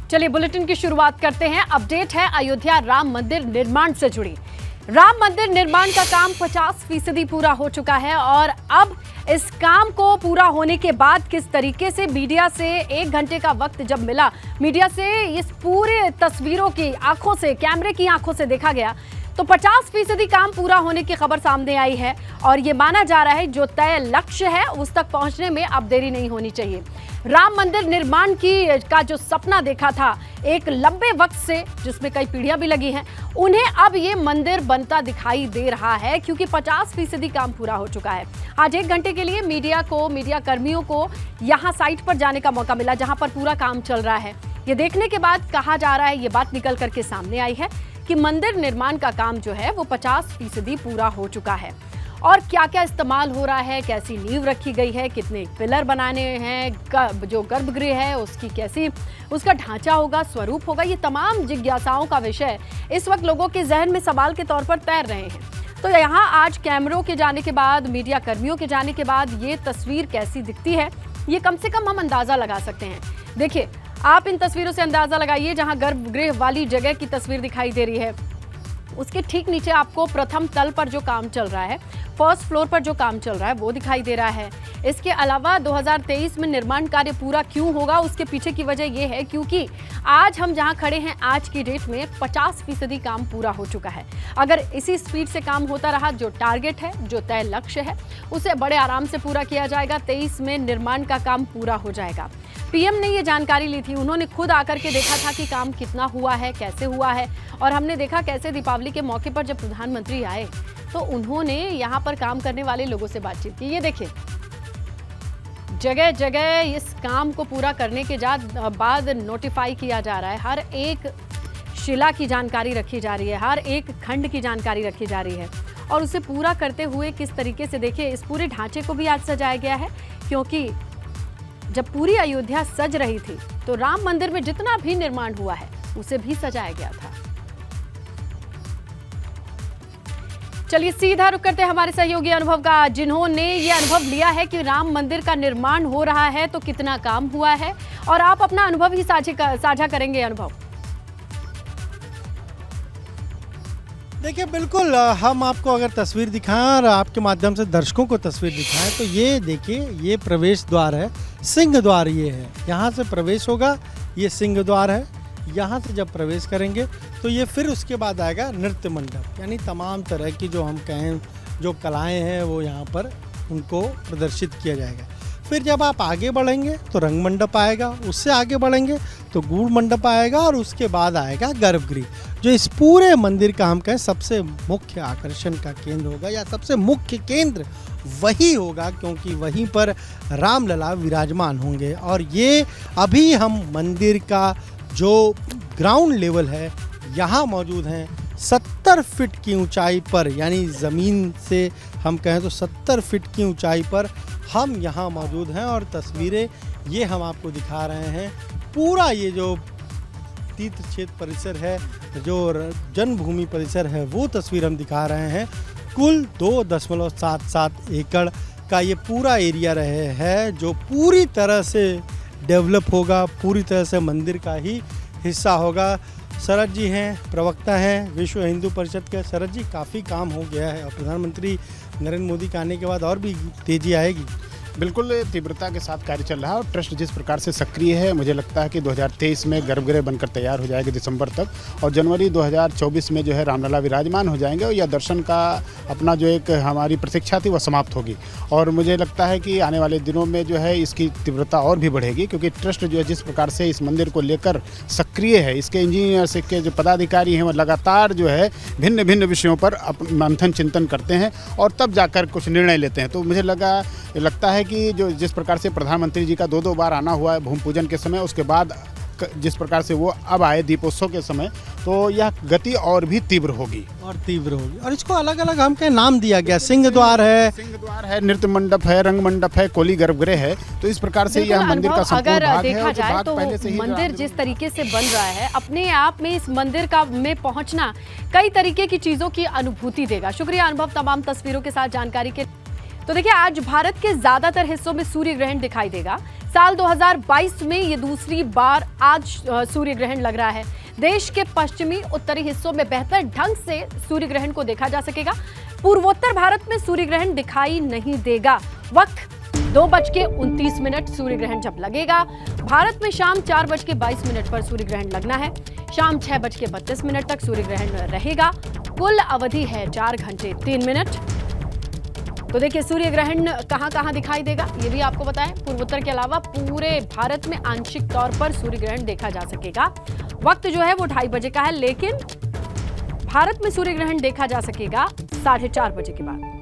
चलिए बुलेटिन की शुरुआत करते हैं। अपडेट है अयोध्या राम मंदिर निर्माण से जुड़ी। राम मंदिर निर्माण का काम 50% पूरा हो चुका है और अब इस काम को पूरा होने के बाद किस तरीके से मीडिया से 1 घंटे का वक्त जब मिला, मीडिया से इस पूरे तस्वीरों की आंखों से, कैमरे की आंखों से देखा गया तो 50% काम पूरा होने की खबर सामने आई है और ये माना जा रहा है जो तय लक्ष्य है उस तक पहुंचने में अब देरी नहीं होनी चाहिए। राम मंदिर निर्माण का जो सपना देखा था एक लंबे वक्त से, जिसमें कई पीढ़ियां भी लगी हैं, उन्हें अब ये मंदिर बनता दिखाई दे रहा है क्योंकि 50% काम पूरा हो चुका है। आज 1 घंटे के लिए मीडिया कर्मियों को यहाँ साइट पर जाने का मौका मिला जहां पर पूरा काम चल रहा है। ये देखने के बाद कहा जा रहा है, ये बात निकल करके सामने आई है कि मंदिर निर्माण का काम जो है वो 50% पूरा हो चुका है और क्या क्या इस्तेमाल हो रहा है, कैसी नींव रखी गई है, कितने पिलर बनाने हैं, जो गर्भगृह है उसकी कैसी उसका ढांचा होगा, स्वरूप होगा, ये तमाम जिज्ञासाओं का विषय इस वक्त लोगों के जहन में सवाल के तौर पर तैर रहे हैं। तो यहाँ आज कैमरों के जाने के बाद, मीडिया कर्मियों के जाने के बाद ये तस्वीर कैसी दिखती है, ये कम से कम हम अंदाजा लगा सकते हैं। देखिए, आप इन तस्वीरों से अंदाजा लगाइए। जहां गर्भगृह वाली जगह की तस्वीर दिखाई दे रही है उसके ठीक नीचे आपको प्रथम तल पर जो काम चल रहा है, फर्स्ट फ्लोर पर जो काम चल रहा है वो दिखाई दे रहा है। इसके अलावा 2023 में निर्माण कार्य पूरा क्यों होगा, उसके पीछे की वजह यह है क्योंकि आज हम जहां खड़े हैं आज की डेट में 50% काम पूरा हो चुका है। अगर इसी स्पीड से काम होता रहा, जो टारगेट है, जो तय लक्ष्य है, उसे बड़े आराम से पूरा किया जाएगा। 23 में निर्माण का काम पूरा हो जाएगा। पीएम ने ये जानकारी ली थी, उन्होंने खुद आकर के देखा था कि काम कितना हुआ है, कैसे हुआ है और हमने देखा कैसे दीपावली के मौके पर जब प्रधानमंत्री आए तो उन्होंने यहाँ पर काम करने वाले लोगों से बातचीत की। ये देखिए, जगह जगह इस काम को पूरा करने के बाद नोटिफाई किया जा रहा है। हर एक शिला की जानकारी रखी जा रही है, हर एक खंड की जानकारी रखी जा रही है और उसे पूरा करते हुए किस तरीके से, देखिए, इस पूरे ढांचे को भी आज सजाया गया है क्योंकि जब पूरी अयोध्या सज रही थी तो राम मंदिर में जितना भी निर्माण हुआ है उसे भी सजाया गया था। चलिए सीधा रुक करते हैं हमारे सहयोगी अनुभव का, जिन्होंने ये अनुभव लिया है कि राम मंदिर का निर्माण हो रहा है तो कितना काम हुआ है और आप अपना अनुभव ही साझा करेंगे। अनुभव देखिए, बिल्कुल हम आपको अगर तस्वीर दिखाएं और आपके माध्यम से दर्शकों को तस्वीर दिखाएं तो ये देखिए, ये प्रवेश द्वार है, सिंह द्वार ये है, यहाँ से प्रवेश होगा, ये सिंह द्वार है। यहाँ से जब प्रवेश करेंगे तो ये फिर उसके बाद आएगा नृत्य मंडप, यानी तमाम तरह की जो हम कहें जो कलाएं हैं वो यहाँ पर उनको प्रदर्शित किया जाएगा। फिर जब आप आगे बढ़ेंगे तो रंग मंडप आएगा, उससे आगे बढ़ेंगे तो गूढ़ मंडप आएगा और उसके बाद आएगा गर्भगृह, जो इस पूरे मंदिर का हम कहें सबसे मुख्य आकर्षण का केंद्र होगा या सबसे मुख्य केंद्र वही होगा क्योंकि वहीं पर रामलला विराजमान होंगे। और ये अभी हम मंदिर का जो ग्राउंड लेवल है यहाँ मौजूद हैं 70 फीट की ऊंचाई पर, यानी ज़मीन से हम कहें तो 70 फीट की ऊंचाई पर हम यहाँ मौजूद हैं और तस्वीरें ये हम आपको दिखा रहे हैं। पूरा ये जो तीर्थ क्षेत्र परिसर है, जो जन्मभूमि परिसर है, वो तस्वीर हम दिखा रहे हैं। कुल 2.77 एकड़ का ये पूरा एरिया रहे है जो पूरी तरह से डेवलप होगा, पूरी तरह से मंदिर का ही हिस्सा होगा। शरद जी हैं, प्रवक्ता हैं विश्व हिंदू परिषद के। शरद जी, काफ़ी काम हो गया है और प्रधानमंत्री नरेंद्र मोदी के आने के बाद और भी तेज़ी आएगी। बिल्कुल तीव्रता के साथ कार्य चल रहा है और ट्रस्ट जिस प्रकार से सक्रिय है, मुझे लगता है कि 2023 में गर्भगृह बनकर तैयार हो जाएगा दिसंबर तक और जनवरी 2024 में जो है रामलला विराजमान हो जाएंगे और यह दर्शन का अपना जो एक हमारी प्रतीक्षा थी वह समाप्त होगी। और मुझे लगता है कि आने वाले दिनों में जो है इसकी तीव्रता और भी बढ़ेगी क्योंकि ट्रस्ट जो है जिस प्रकार से इस मंदिर को लेकर सक्रिय है, इसके इंजीनियर्स के जो पदाधिकारी हैं वो लगातार जो है भिन्न भिन्न विषयों पर मंथन चिंतन करते हैं और तब जाकर कुछ निर्णय लेते हैं। तो मुझे लगता है कि जो जिस प्रकार से प्रधानमंत्री जी का 2 बार आना हुआ है भूमि पूजन के समय, उसके बाद जिस प्रकार से वो अब आए दीपोत्सव के समय, तो यह गति और भी तीव्र होगी और इसको अलग अलग हम के नाम दिया गया। सिंह द्वार है, नृत्य मंडप है, रंग मंडप है, कोली गर्भगृह है। तो इस प्रकार से यह मंदिर का संपूर्ण भाग है। देखा जाए तो मंदिर जिस तरीके से बन रहा है, अपने आप में इस मंदिर का में पहुंचना कई तरीके की चीजों की अनुभूति देगा। शुक्रिया अनुभव, तमाम तस्वीरों के साथ जानकारी के। तो देखिए, आज भारत के ज्यादातर हिस्सों में सूर्य ग्रहण दिखाई देगा। साल 2022 में ये दूसरी बार आज सूर्य ग्रहण लग रहा है। देश के पश्चिमी उत्तरी हिस्सों में बेहतर ढंग से सूर्य ग्रहण को देखा जा सकेगा। पूर्वोत्तर भारत में सूर्य ग्रहण दिखाई नहीं देगा। वक्त 2:29 सूर्य ग्रहण जब लगेगा। भारत में शाम 4:22 पर सूर्य ग्रहण लगना है। शाम 6:32 तक सूर्य ग्रहण रहेगा। कुल अवधि है 4 घंटे 3 मिनट। तो देखिए सूर्य ग्रहण कहां दिखाई देगा ये भी आपको बताएं। पूर्वोत्तर के अलावा पूरे भारत में आंशिक तौर पर सूर्य ग्रहण देखा जा सकेगा। वक्त जो है वो 2:30 बजे का है, लेकिन भारत में सूर्य ग्रहण देखा जा सकेगा 4:30 बजे के बाद।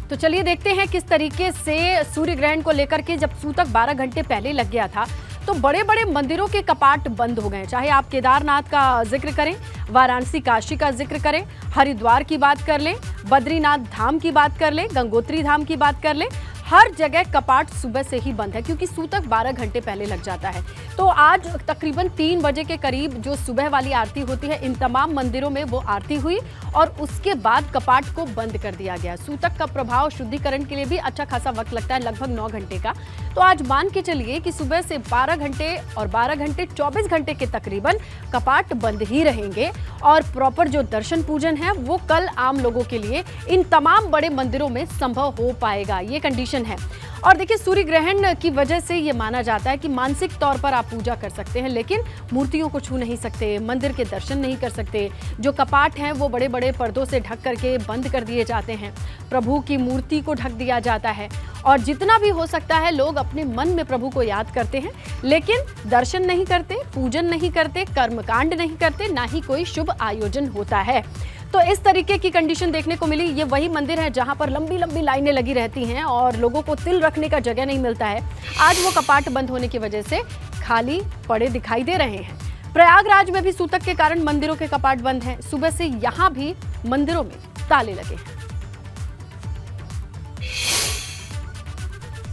तो चलिए देखते हैं किस तरीके से सूर्य ग्रहण को लेकर के जब सूतक 12 घंटे पहले लग गया था तो बड़े बड़े मंदिरों के कपाट बंद हो गए। चाहे आप केदारनाथ का जिक्र करें, वाराणसी काशी का जिक्र करें, हरिद्वार की बात कर लें, बद्रीनाथ धाम की बात कर लें, गंगोत्री धाम की बात कर लें, हर जगह कपाट सुबह से ही बंद है क्योंकि सूतक 12 घंटे पहले लग जाता है। तो आज तकरीबन 3 बजे के करीब जो सुबह वाली आरती होती है, इन तमाम मंदिरों में वो आरती हुई और उसके बाद कपाट को बंद कर दिया गया। सूतक का प्रभाव शुद्धिकरण के लिए भी अच्छा खासा वक्त लगता है, लगभग 9 घंटे का। तो आज मान के चलिए कि सुबह से 12 घंटे और 12 घंटे 24 घंटे के तकरीबन कपाट बंद ही रहेंगे और प्रॉपर जो दर्शन पूजन है वो कल आम लोगों के लिए इन तमाम बड़े मंदिरों में संभव हो पाएगा, ये कंडीशन है। और देखिए सूर्य ग्रहण की वजह से ये माना जाता है कि मानसिक तौर पर आप पूजा कर सकते हैं, लेकिन मूर्तियों को छू नहीं सकते, मंदिर के दर्शन नहीं कर सकते। जो कपाट हैं वो बड़े बड़े पर्दों से ढक करके बंद कर दिए जाते हैं। प्रभु की मूर्ति को ढक दिया जाता है और जितना भी हो सकता है लोग अपने मन में प्रभु को याद करते हैं, लेकिन दर्शन नहीं करते, पूजन नहीं करते, कर्मकांड नहीं करते, ना ही कोई शुभ आयोजन होता है। तो इस तरीके की कंडीशन देखने को मिली। ये वही मंदिर है जहां पर लंबी लंबी लाइनें लगी रहती हैं और लोगों को तिल रखने का जगह नहीं मिलता है। आज वो कपाट बंद होने की वजह से खाली पड़े दिखाई दे रहे हैं। प्रयागराज में भी सूतक के कारण मंदिरों के कपाट बंद हैं। सुबह से यहां भी मंदिरों में ताले लगे हैं।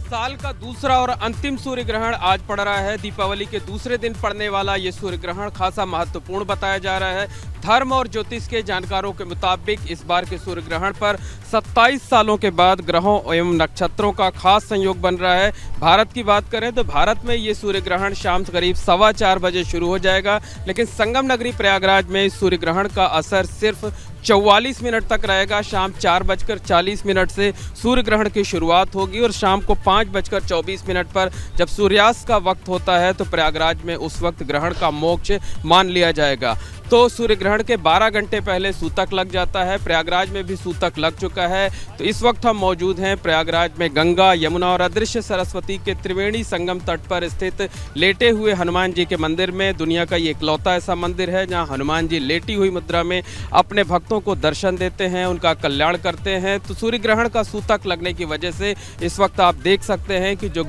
साल का दूसरा और अंतिम सूर्य ग्रहण आज पड़ रहा है। दीपावली के दूसरे दिन पड़ने वाला ये सूर्य ग्रहण खासा महत्वपूर्ण बताया जा रहा है। धर्म और ज्योतिष के जानकारों के मुताबिक इस बार के सूर्य ग्रहण पर 27 सालों के बाद ग्रहों एवं नक्षत्रों का खास संयोग बन रहा है। भारत की बात करें तो भारत में ये सूर्य ग्रहण शाम करीब 4:15 बजे शुरू हो जाएगा, लेकिन संगम नगरी प्रयागराज में इस सूर्य ग्रहण का असर सिर्फ 44 मिनट तक रहेगा। शाम 4:40 से सूर्य ग्रहण की शुरुआत होगी और शाम को 5:24 पर जब सूर्यास्त का वक्त होता है तो प्रयागराज में उस वक्त ग्रहण का मोक्ष मान लिया जाएगा। तो सूर्य ग्रहण के 12 घंटे पहले सूतक लग जाता है। प्रयागराज में भी सूतक लग चुका है। तो इस वक्त हम मौजूद हैं प्रयागराज में गंगा, यमुना और अदृश्य सरस्वती के त्रिवेणी संगम तट पर स्थित लेटे हुए हनुमान जी के मंदिर में। दुनिया का ये इकलौता ऐसा मंदिर है जहां हनुमान जी लेटी हुई मुद्रा में अपने भक्तों को दर्शन देते हैं, उनका कल्याण करते हैं। तो सूर्य ग्रहण का सूतक लगने की वजह से इस वक्त आप देख सकते हैं कि जो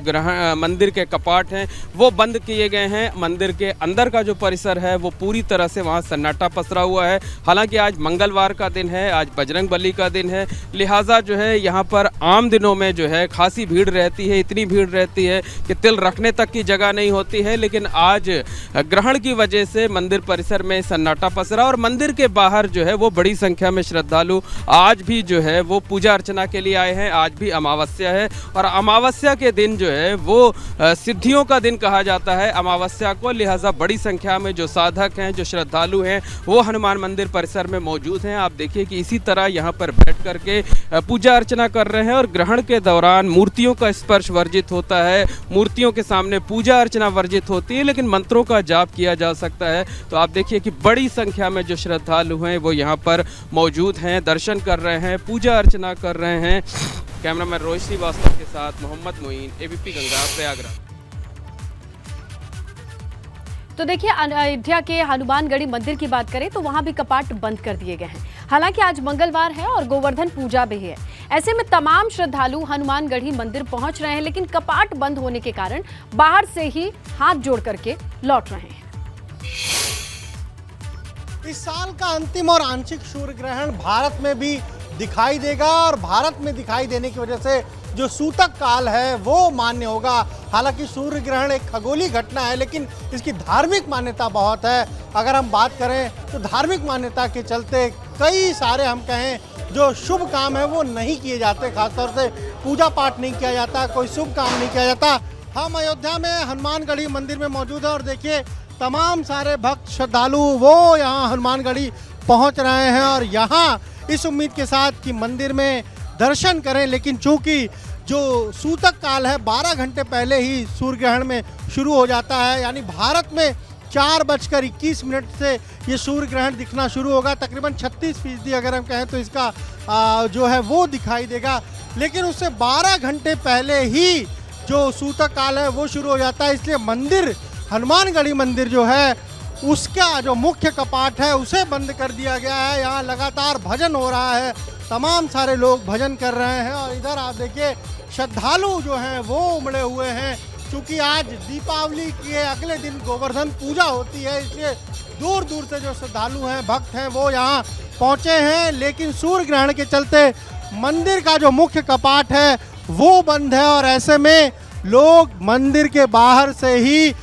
मंदिर के कपाट हैं वो बंद किए गए हैं। मंदिर के अंदर का जो परिसर है वो पूरी तरह से वहाँ सन्नाटा पसरा हुआ है। हालांकि आज मंगलवार का दिन है, आज बजरंग बली का दिन है, लिहाजा जो है यहाँ पर आम दिनों में जो है खासी भीड़ रहती है। इतनी भीड़ रहती है कि तिल रखने तक की जगह नहीं होती है, लेकिन आज ग्रहण की वजह से मंदिर परिसर में सन्नाटा पसरा और मंदिर के बाहर जो है वो बड़ी संख्या में श्रद्धालु आज भी जो है वो पूजा अर्चना के लिए आए हैं। आज भी अमावस्या है और अमावस्या के दिन जो है वो सिद्धियों का दिन कहा जाता है अमावस्या को, लिहाजा बड़ी संख्या में जो साधक हैं, जो श्रद्धालु हैं वो हनुमान मंदिर परिसर में मौजूद हैं। आप देखिए कि इसी तरह यहाँ पर बैठ करके पूजा अर्चना कर रहे हैं और ग्रहण के दौरान मूर्तियों का स्पर्श वर्जित होता है, मूर्तियों के सामने पूजा अर्चना वर्जित होती है, लेकिन मंत्रों का जाप किया जा सकता है। तो आप देखिए कि बड़ी संख्या में जो श्रद्धालु हैं वो यहाँ पर मौजूद हैं, दर्शन कर रहे हैं, पूजा अर्चना कर रहे हैं। कैमरामैन रोहित श्रीवास्तव के साथ मोहम्मद मोइन, एबीपी गंगा, प्रयागराज। तो देखिए अयोध्या के हनुमानगढ़ी मंदिर की बात करें तो वहां भी कपाट बंद कर दिए गए हैं। हालांकि आज मंगलवार है और गोवर्धन पूजा भी है, ऐसे में तमाम श्रद्धालु हनुमानगढ़ी मंदिर पहुंच रहे हैं, लेकिन कपाट बंद होने के कारण बाहर से ही हाथ जोड़ करके लौट रहे हैं। इस साल का अंतिम और आंशिक सूर्य ग्रहण भारत में भी दिखाई देगा और भारत में दिखाई देने की वजह से जो सूतक काल है वो मान्य होगा। हालांकि सूर्य ग्रहण एक खगोलीय घटना है, लेकिन इसकी धार्मिक मान्यता बहुत है। अगर हम बात करें तो धार्मिक मान्यता के चलते कई सारे हम कहें जो शुभ काम है वो नहीं किए जाते, खासतौर से पूजा पाठ नहीं किया जाता, कोई शुभ काम नहीं किया जाता। हम अयोध्या में हनुमानगढ़ी मंदिर में मौजूद है और देखिए तमाम सारे भक्त श्रद्धालु वो यहाँ हनुमानगढ़ी पहुँच रहे हैं और यहाँ इस उम्मीद के साथ कि मंदिर में दर्शन करें। लेकिन चूंकि जो सूतक काल है 12 घंटे पहले ही सूर्य ग्रहण में शुरू हो जाता है, यानी भारत में 4:21 से ये सूर्य ग्रहण दिखना शुरू होगा। तकरीबन 36% अगर हम कहें तो इसका जो है वो दिखाई देगा। लेकिन उससे 12 घंटे पहले ही जो सूतक काल है वो शुरू हो जाता है, इसलिए मंदिर हनुमानगढ़ी मंदिर जो है उसका जो मुख्य कपाट है उसे बंद कर दिया गया है। यहाँ लगातार भजन हो रहा है, तमाम सारे लोग भजन कर रहे हैं और इधर आप देखिए श्रद्धालु जो हैं वो उमड़े हुए हैं। क्योंकि आज दीपावली के अगले दिन गोवर्धन पूजा होती है, इसलिए दूर दूर से जो श्रद्धालु हैं भक्त हैं वो यहाँ पहुँचे हैं। लेकिन सूर्य ग्रहण के चलते मंदिर का जो मुख्य कपाट है वो बंद है और ऐसे में लोग मंदिर के बाहर से ही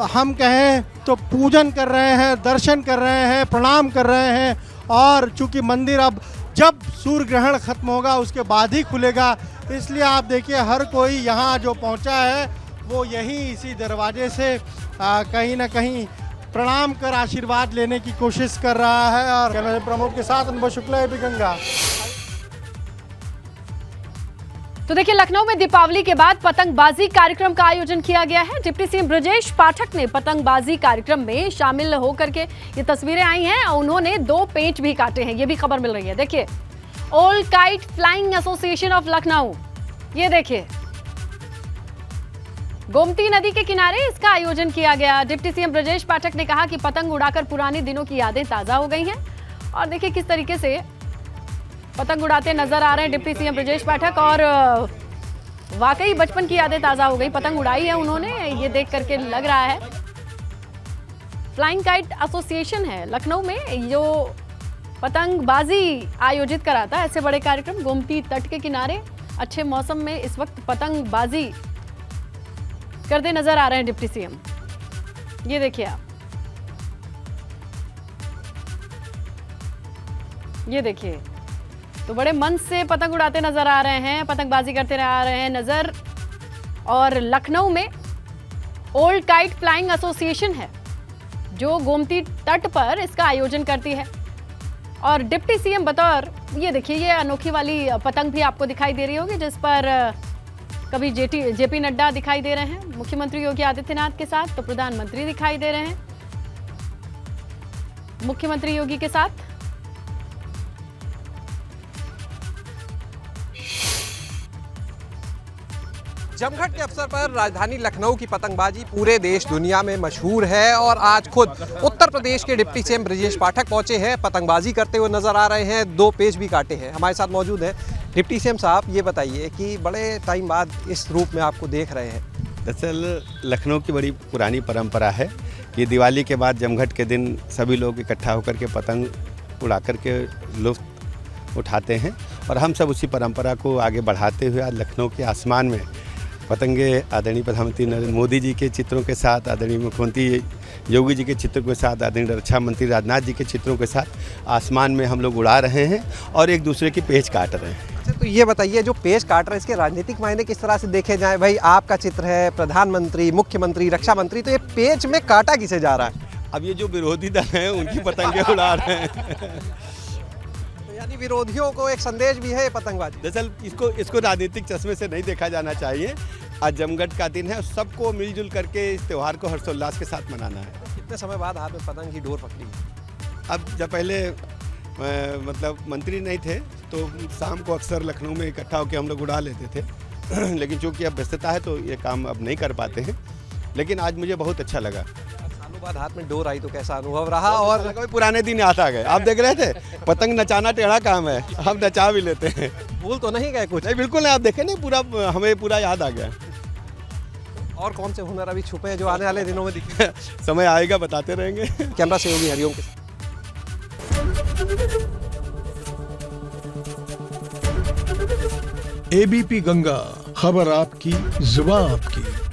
हम कहें तो पूजन कर रहे हैं, दर्शन कर रहे हैं, प्रणाम कर रहे हैं। और चूंकि मंदिर अब जब सूर्य ग्रहण खत्म होगा उसके बाद ही खुलेगा, इसलिए आप देखिए हर कोई यहाँ जो पहुँचा है वो यहीं इसी दरवाजे से कहीं ना कहीं प्रणाम कर आशीर्वाद लेने की कोशिश कर रहा है। और कैमरा प्रमुख के साथ अनुभव शुक्ला एबी गंगा। तो देखिए लखनऊ में दीपावली के बाद पतंगबाजी कार्यक्रम का आयोजन किया गया है। डिप्टी सीएम ब्रजेश पाठक ने पतंगबाजी कार्यक्रम में शामिल होकर के ये तस्वीरें आई हैं और उन्होंने 2 पेंच भी काटे हैं, ये भी खबर मिल रही है। देखिए all kite flying association of Lucknow, ये देखिए गोमती नदी के किनारे इसका आयोजन किया गया। डिप्टी सीएम ब्रजेश पाठक ने कहा कि पतंग उड़ाकर पुराने दिनों की यादें ताजा हो गई हैं और देखिए किस तरीके से पतंग उड़ाते नजर आ रहे हैं डिप्टी सीएम ब्रजेश पाठक और वाकई बचपन की यादें ताजा हो गई। पतंग उड़ाई है उन्होंने, ये देख करके लग रहा है। फ्लाइंग काइट एसोसिएशन है लखनऊ में जो पतंगबाजी आयोजित कराता है ऐसे बड़े कार्यक्रम। गोमती तट के किनारे अच्छे मौसम में इस वक्त पतंगबाजी करते नजर आ रहे हैं डिप्टी सीएम, ये देखिए आप, ये देखिए तो बड़े मन से पतंग उड़ाते नजर आ रहे हैं, पतंगबाजी करते आ रहे हैं नजर। और लखनऊ में ओल्ड काइट फ्लाइंग एसोसिएशन है जो गोमती तट पर इसका आयोजन करती है और डिप्टी सीएम बतौर, ये देखिए ये अनोखी वाली पतंग भी आपको दिखाई दे रही होगी जिस पर कभी जेपी नड्डा दिखाई दे रहे हैं मुख्यमंत्री योगी आदित्यनाथ के साथ, तो प्रधानमंत्री दिखाई दे रहे हैं मुख्यमंत्री योगी के साथ। जमघट के अवसर पर राजधानी लखनऊ की पतंगबाजी पूरे देश दुनिया में मशहूर है और आज खुद उत्तर प्रदेश के डिप्टी सीएम ब्रजेश पाठक पहुंचे हैं, पतंगबाजी करते हुए नजर आ रहे हैं, 2 पेच भी काटे हैं। हमारे साथ मौजूद हैं डिप्टी सीएम साहब, ये बताइए कि बड़े टाइम बाद इस रूप में आपको देख रहे हैं। दरअसल लखनऊ की बड़ी पुरानी परंपरा है कि दिवाली के बाद जमघट के दिन सभी लोग इकट्ठा होकर के पतंग उड़ा कर के लुत्फ उठाते हैं और हम सब उसी परंपरा को आगे बढ़ाते हुए आज लखनऊ के आसमान में पतंगे आदरणीय प्रधानमंत्री नरेंद्र मोदी जी के चित्रों के साथ, आदरणीय मुख्यमंत्री योगी जी के चित्रों के साथ, आदरणीय रक्षा मंत्री राजनाथ जी के चित्रों के साथ आसमान में हम लोग उड़ा रहे हैं और एक दूसरे की पेच काट रहे हैं। अच्छा, तो ये बताइए जो पेच काट रहे हैं इसके राजनीतिक मायने किस तरह से देखे जाएं? भाई आपका चित्र है, प्रधानमंत्री, मुख्यमंत्री, रक्षा मंत्री, तो ये पेच में काटा किसे जा रहा है? अब ये जो विरोधी दल हैं उनकी पतंगे उड़ा रहे हैं। यानी विरोधियों को एक संदेश भी है ये पतंगबाजी। दरअसल इसको राजनीतिक चश्मे से नहीं देखा जाना चाहिए। आज जमघट का दिन है, सबको मिलजुल करके इस त्यौहार को हर्षोल्लास के साथ मनाना है। कितने समय बाद हाथ में पतंग की डोर पकड़ी? अब जब पहले मतलब मंत्री नहीं थे तो शाम को अक्सर लखनऊ में इकट्ठा होकर हम लोग उड़ा लेते थे लेकिन चूँकि अब व्यस्तता है तो ये काम अब नहीं कर पाते हैं, लेकिन आज मुझे बहुत अच्छा लगा। बाद हाथ में डोर आई तो कैसा अनुभव रहा? और पुराने दिन याद आ गए। आप देख रहे थे पतंग नचाना टेढ़ा काम है, हम नचा भी लेते हैं। भूल तो नहीं गए कुछ? नहीं, बिल्कुल नहीं। आप देखें नहीं, पूरा हमें पूरा याद आ गया। और कौन से हुनर अभी छुपे हैं जो आने वाले दिनों में दिखे? समय आएगा, बताते रहेंगे। कैमरा सहयोगी हरिओम के साथ। एबीपी गंगा, खबर आपकी, जुबान आपकी।